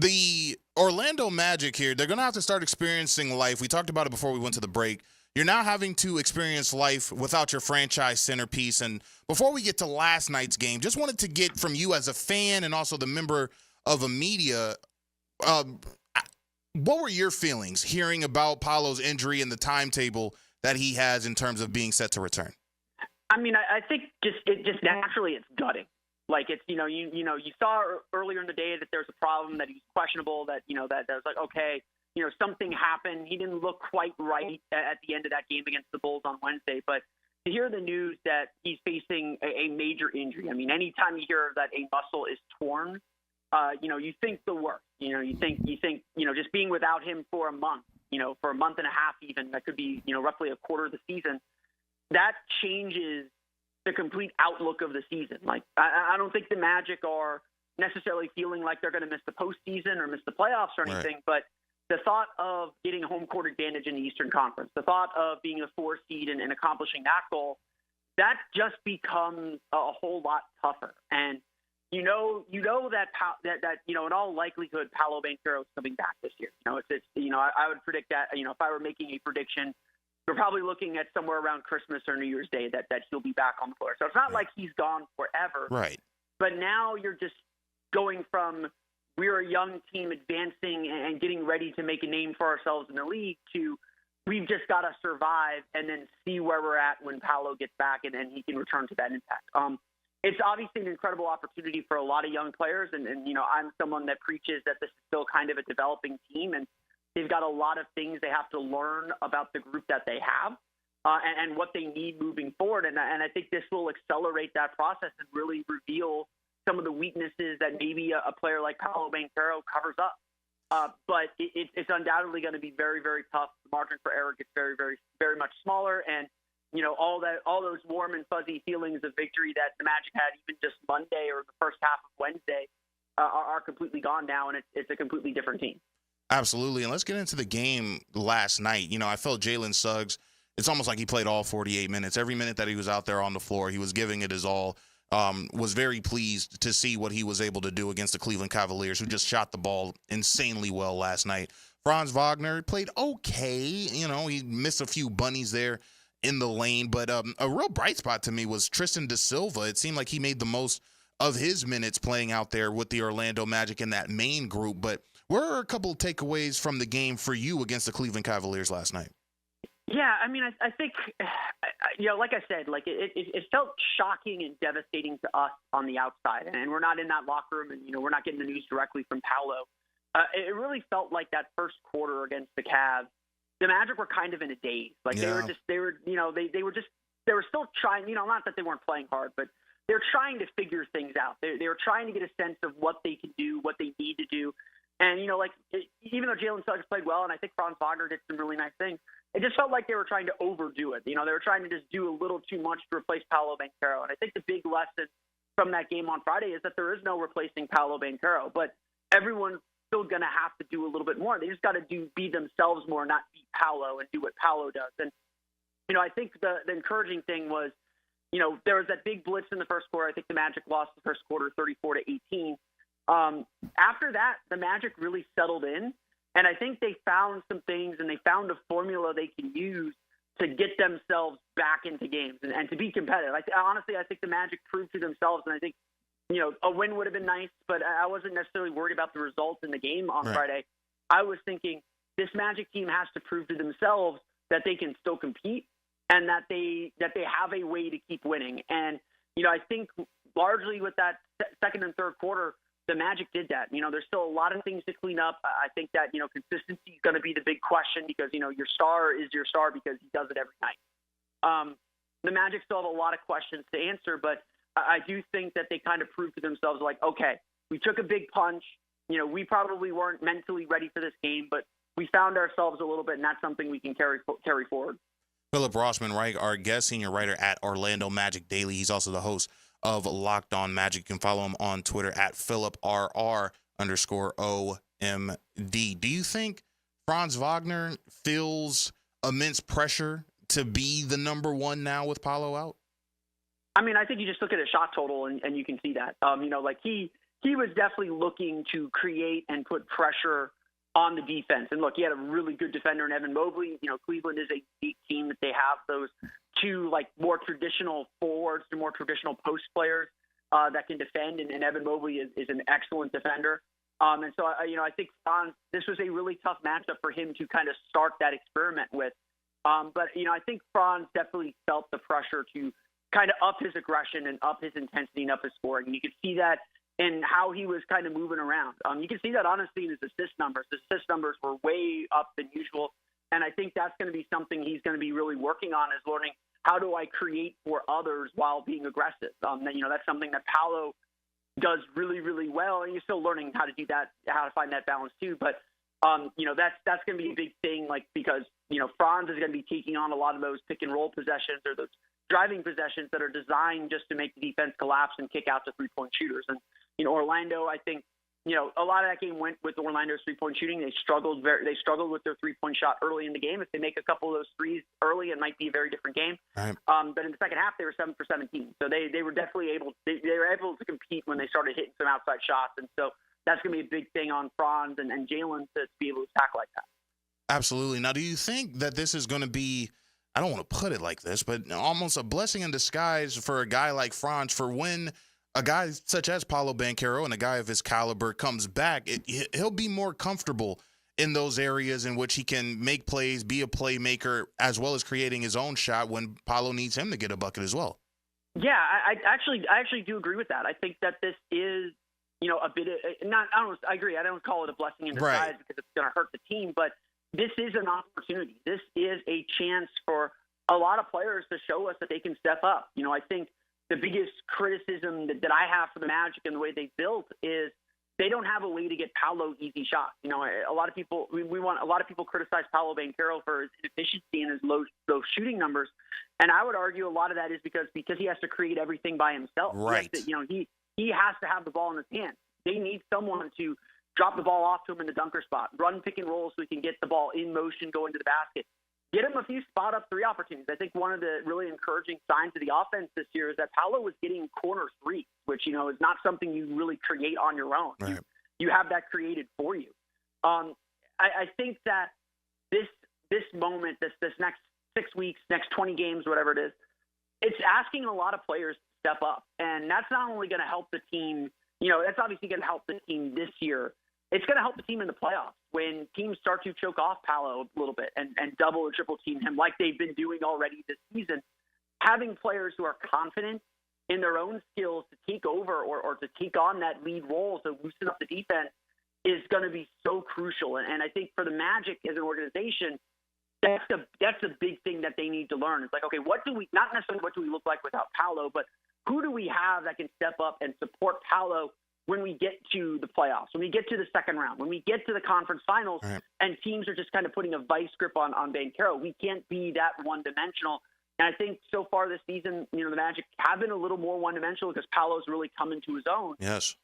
The Orlando Magic here, they're going to have to start experiencing life. We talked about it before we went to the break. You're now having to experience life without your franchise centerpiece. And before we get to last night's game, just wanted to get from you as a fan and also the member of a media, what were your feelings hearing about Paolo's injury and the timetable that he has in terms of being set to return? I mean, I think just naturally it's gutting. Like it's, you saw earlier in the day that there's a problem, that he's questionable, that was like, okay, something happened. He didn't look quite right at the end of that game against the Bulls on Wednesday. But to hear the news that he's facing a major injury, I mean, anytime you hear that a muscle is torn, you think the worst. You think, just being without him for a month, for a month and a half even, that could be, roughly a quarter of the season, that changes the complete outlook of the season. Like, I don't think the Magic are necessarily feeling like they're going to miss the postseason or miss the playoffs or anything, right. But the thought of getting home court advantage in the Eastern Conference, the thought of being a 4 seed and accomplishing that goal, that just becomes a whole lot tougher. And you know that in all likelihood, Paolo Banchero is coming back this year. I would predict that. If I were making a prediction, we're probably looking at somewhere around Christmas or New Year's Day that he'll be back on the floor. So it's not like he's gone forever. Right. But now you're just going from we're a young team advancing and getting ready to make a name for ourselves in the league to we've just got to survive and then see where we're at when Paolo gets back and he can return to that impact. It's obviously an incredible opportunity for a lot of young players. And I'm someone that preaches that this is still kind of a developing team, and they've got a lot of things they have to learn about the group that they have and what they need moving forward. And I think this will accelerate that process and really reveal some of the weaknesses that maybe a player like Paolo Banchero covers up. But it's undoubtedly going to be very, very tough. The margin for error gets very, very, very much smaller. And, all those warm and fuzzy feelings of victory that the Magic had even just Monday or the first half of Wednesday are completely gone now, and it's a completely different team. Absolutely. And let's get into the game last night. I felt Jalen Suggs, it's almost like he played all 48 minutes. Every minute that he was out there on the floor, he was giving it his all. Was very pleased to see what he was able to do against the Cleveland Cavaliers, who just shot the ball insanely well last night. Franz Wagner played okay. He missed a few bunnies there in the lane. But a real bright spot to me was Tristan Da Silva. It seemed like he made the most of his minutes playing out there with the Orlando Magic in that main group. But what are a couple of takeaways from the game for you against the Cleveland Cavaliers last night? Yeah, I mean, I think, like I said, like it felt shocking and devastating to us on the outside, and we're not in that locker room, and we're not getting the news directly from Paolo. It really felt like that first quarter against the Cavs, the Magic were kind of in a daze. Like they were still trying. Not that they weren't playing hard, but they're trying to figure things out. They were trying to get a sense of what they can do, what they need to do. And, even though Jalen Suggs played well, and I think Franz Wagner did some really nice things, it just felt like they were trying to overdo it. They were trying to just do a little too much to replace Paolo Banchero. And I think the big lesson from that game on Friday is that there is no replacing Paolo Banchero, but everyone's still going to have to do a little bit more. They just got to be themselves more, not be Paolo, and do what Paolo does. And, I think the encouraging thing was, there was that big blitz in the first quarter. I think the Magic lost the first quarter 34-18. After that, the Magic really settled in, and I think they found some things, and they found a formula they can use to get themselves back into games and to be competitive. Honestly, I think the Magic proved to themselves, and I think, a win would have been nice, but I wasn't necessarily worried about the results in the game on Friday. I was thinking this Magic team has to prove to themselves that they can still compete and that they have a way to keep winning. And, I think largely with that second and third quarter, the Magic did that. There's still a lot of things to clean up. I think that, consistency is going to be the big question because, your star is your star because he does it every night. The Magic still have a lot of questions to answer, but I do think that they kind of proved to themselves like, okay, we took a big punch. We probably weren't mentally ready for this game, but we found ourselves a little bit, and that's something we can carry forward. Philip Rossman, right, our guest senior writer at Orlando Magic Daily. He's also the host of Locked On Magic. You can follow him on Twitter at PhilipRR_OMD. Do you think Franz Wagner feels immense pressure to be the number one now with Paolo out? I mean, I think you just look at his shot total and you can see that. he was definitely looking to create and put pressure on the defense. And look, he had a really good defender in Evan Mobley. Cleveland is a deep team that they have those two more traditional forwards to more traditional post players that can defend. And Evan Mobley is an excellent defender. And so, I think Franz, this was a really tough matchup for him to kind of start that experiment with. But I think Franz definitely felt the pressure to kind of up his aggression and up his intensity and up his scoring. And you could see that in how he was kind of moving around. You can see that honestly in his assist numbers. His assist numbers were way up than usual. And I think that's going to be something he's going to be really working on, is learning how do I create for others while being aggressive. That's something that Paolo does really, really well. And he's still learning how to do that, how to find that balance too. But, that's going to be a big thing, because, Franz is going to be taking on a lot of those pick and roll possessions or those driving possessions that are designed just to make the defense collapse and kick out to 3-point shooters. And, Orlando, I think, a lot of that game went with Orlando's 3-point shooting. They struggled with their 3-point shot early in the game. If they make a couple of those threes early, it might be a very different game. Right. But in the second half, they were 7 for 17. So they were definitely able to compete when they started hitting some outside shots. And so that's going to be a big thing on Franz and Jalen to be able to attack like that. Absolutely. Now, do you think that this is going to be, I don't want to put it like this, but almost a blessing in disguise for a guy like Franz, for when a guy such as Paolo Banchero and a guy of his caliber comes back, he'll be more comfortable in those areas in which he can make plays, be a playmaker, as well as creating his own shot when Paolo needs him to get a bucket as well. Yeah, I actually do agree with that. I think that this is, a bit of, I agree. I don't call it a blessing in disguise, right, because it's going to hurt the team, but this is an opportunity. This is a chance for a lot of players to show us that they can step up. I think the biggest criticism that I have for the Magic and the way they built is they don't have a way to get Paolo easy shots. A lot of people criticize Paolo Banchero for his inefficiency and his low shooting numbers, and I would argue a lot of that is because he has to create everything by himself. Right. He has to have the ball in his hands. They need someone to drop the ball off to him in the dunker spot, run pick and roll so he can get the ball in motion going to the basket. Get him a few spot-up three opportunities. I think one of the really encouraging signs of the offense this year is that Paolo was getting corner threes, which, is not something you really create on your own. Right. You have that created for you. I think that this moment, this next 6 weeks, next 20 games, whatever it is, it's asking a lot of players to step up. And that's not only going to help the team, that's obviously going to help the team this year. It's going to help the team in the playoffs when teams start to choke off Paolo a little bit and double or triple team him like they've been doing already this season. Having players who are confident in their own skills to take over or to take on that lead role to loosen up the defense is going to be so crucial. And I think for the Magic as an organization, that's a big thing that they need to learn. It's like, okay, not necessarily what do we look like without Paolo, but who do we have that can step up and support Paolo when we get to the playoffs, when we get to the second round, when we get to the conference finals, right, and teams are just kind of putting a vice grip on Banchero. We can't be that one-dimensional. And I think so far this season, the Magic have been a little more one-dimensional because Paolo's really come into his own. Yes.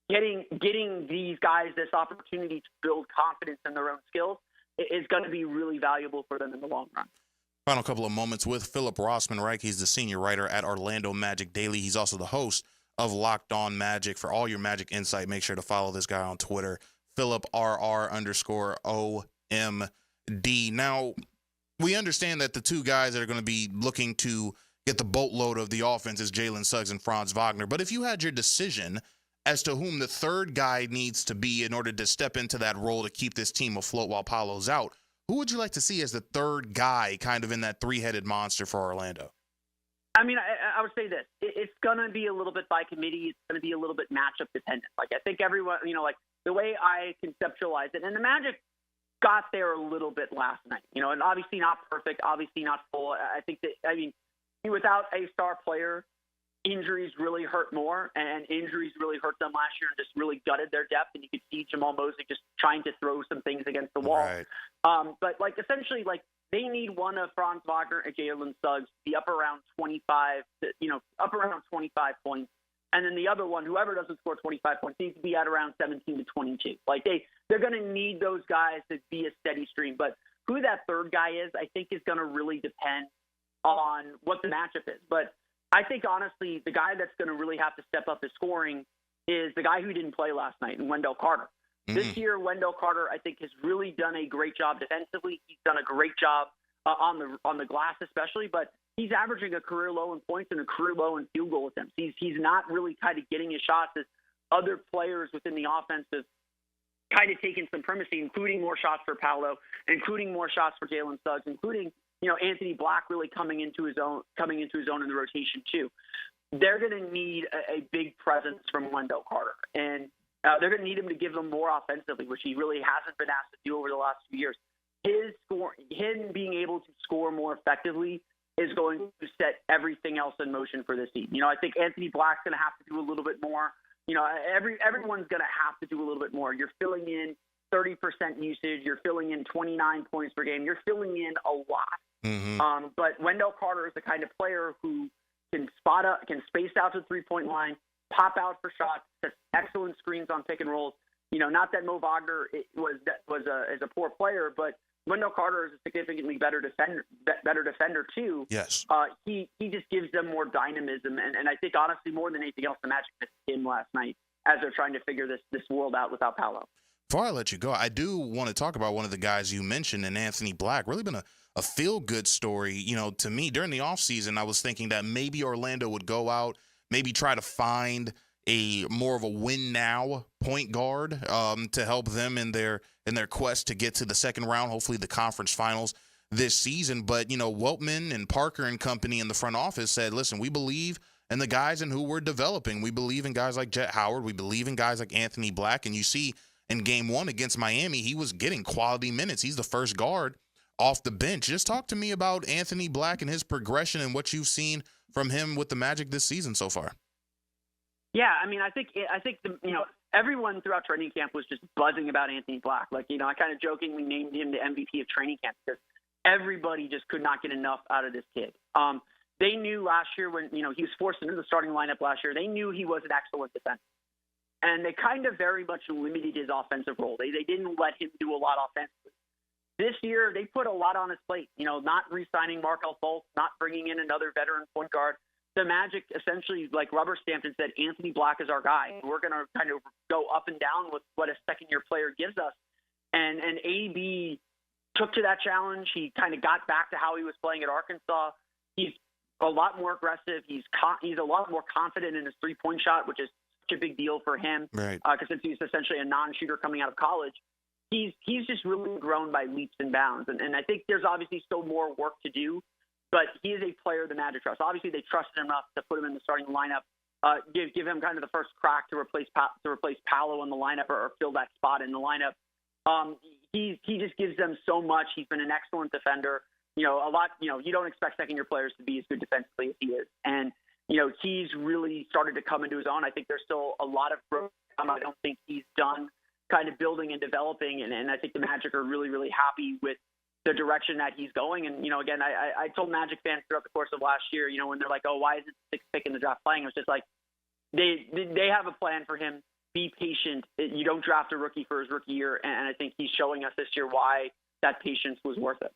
Getting these guys this opportunity to build confidence in their own skills is going to be really valuable for them in the long run. Final couple of moments with Philip Rossman-Reich. He's the senior writer at Orlando Magic Daily. He's also the host of Locked On Magic. For all your Magic insight, make sure to follow this guy on Twitter, PhilipRR_OMD. Now, we understand that the two guys that are going to be looking to get the boatload of the offense is Jalen Suggs and Franz Wagner. But if you had your decision as to whom the third guy needs to be in order to step into that role to keep this team afloat while Paolo's out, who would you like to see as the third guy kind of in that three-headed monster for Orlando? I mean, I would say this. It's going to be a little bit by committee. It's going to be a little bit matchup dependent. Like, I think everyone, the way I conceptualize it, and the Magic got there a little bit last night, and obviously not perfect, obviously not full. I think that, without a star player, injuries really hurt more, and injuries really hurt them last year and just really gutted their depth. And you could see Jamal Mosley just trying to throw some things against the wall. Right. But essentially, they need one of Franz Wagner and Jalen Suggs to be up around 25 points. And then the other one, whoever doesn't score 25 points, needs to be at around 17 to 22. They're going to need those guys to be a steady stream. But who that third guy is, I think, is going to really depend on what the matchup is. But I think, honestly, the guy that's going to really have to step up his scoring is the guy who didn't play last night, and Wendell Carter. This year, Wendell Carter, I think, has really done a great job defensively. He's done a great job on the glass, especially, but he's averaging a career low in points and a career low in field goal attempts. He's not really kind of getting his shots as other players within the offense have kind of taken some primacy, including more shots for Paolo, including more shots for Jalen Suggs, including Anthony Black really coming into his own in the rotation too. They're going to need a big presence from Wendell Carter, and they're going to need him to give them more offensively, which he really hasn't been asked to do over the last few years. Him being able to score more effectively is going to set everything else in motion for this team. I think Anthony Black's going to have to do a little bit more. Everyone's going to have to do a little bit more. You're filling in 30% usage. You're filling in 29 points per game. You're filling in a lot. But Wendell Carter is the kind of player who can spot up, can space out to the three-point line, pop out for shots, sets excellent screens on pick and rolls. Not that Mo Wagner is a poor player, but Wendell Carter is a significantly better defender too. Yes. He just gives them more dynamism, and I think honestly more than anything else, the Magic missed him last night as they're trying to figure this world out without Paolo. Before I let you go, I do want to talk about one of the guys you mentioned, and Anthony Black. Really been a feel-good story. To me, during the offseason, I was thinking that maybe Orlando would go out, maybe try to find a more of a win-now point guard to help them in their quest to get to the second round, hopefully the conference finals this season. But, Weltman and Parker and company in the front office said, listen, we believe in the guys in who we're developing. We believe in guys like Jet Howard. We believe in guys like Anthony Black. And you see in game one against Miami, he was getting quality minutes. He's the first guard off the bench. Just talk to me about Anthony Black and his progression and what you've seen from him with the Magic this season so far. Yeah, I think everyone throughout training camp was just buzzing about Anthony Black. I kind of jokingly named him the MVP of training camp because everybody just could not get enough out of this kid. They knew last year when he was forced into the starting lineup last year, they knew he was an excellent defender. And they kind of very much limited his offensive role. They didn't let him do a lot offensively. This year, they put a lot on his plate. Not re-signing Markelle Fultz, not bringing in another veteran point guard. The Magic essentially rubber stamped and said, Anthony Black is our guy. We're going to kind of go up and down with what a second-year player gives us. And AB took to that challenge. He kind of got back to how he was playing at Arkansas. He's a lot more aggressive. He's a lot more confident in his three-point shot, which is such a big deal for him. Right. Because since he's essentially a non-shooter coming out of college, he's just really grown by leaps and bounds. And I think there's obviously still more work to do. But he is a player the Magic trust. Obviously, they trusted him enough to put him in the starting lineup, give him kind of the first crack to replace Paolo in the lineup or fill that spot in the lineup. He just gives them so much. He's been an excellent defender. You don't expect second-year players to be as good defensively as he is. And, he's really started to come into his own. I think there's still a lot of growth. I don't think he's done kind of building and developing. And I think the Magic are really, really happy with the direction that he's going. And, again, I told Magic fans throughout the course of last year, when they're like, oh, why isn't the sixth pick in the draft playing? It was just like, they have a plan for him. Be patient. You don't draft a rookie for his rookie year. And I think he's showing us this year why that patience was worth it.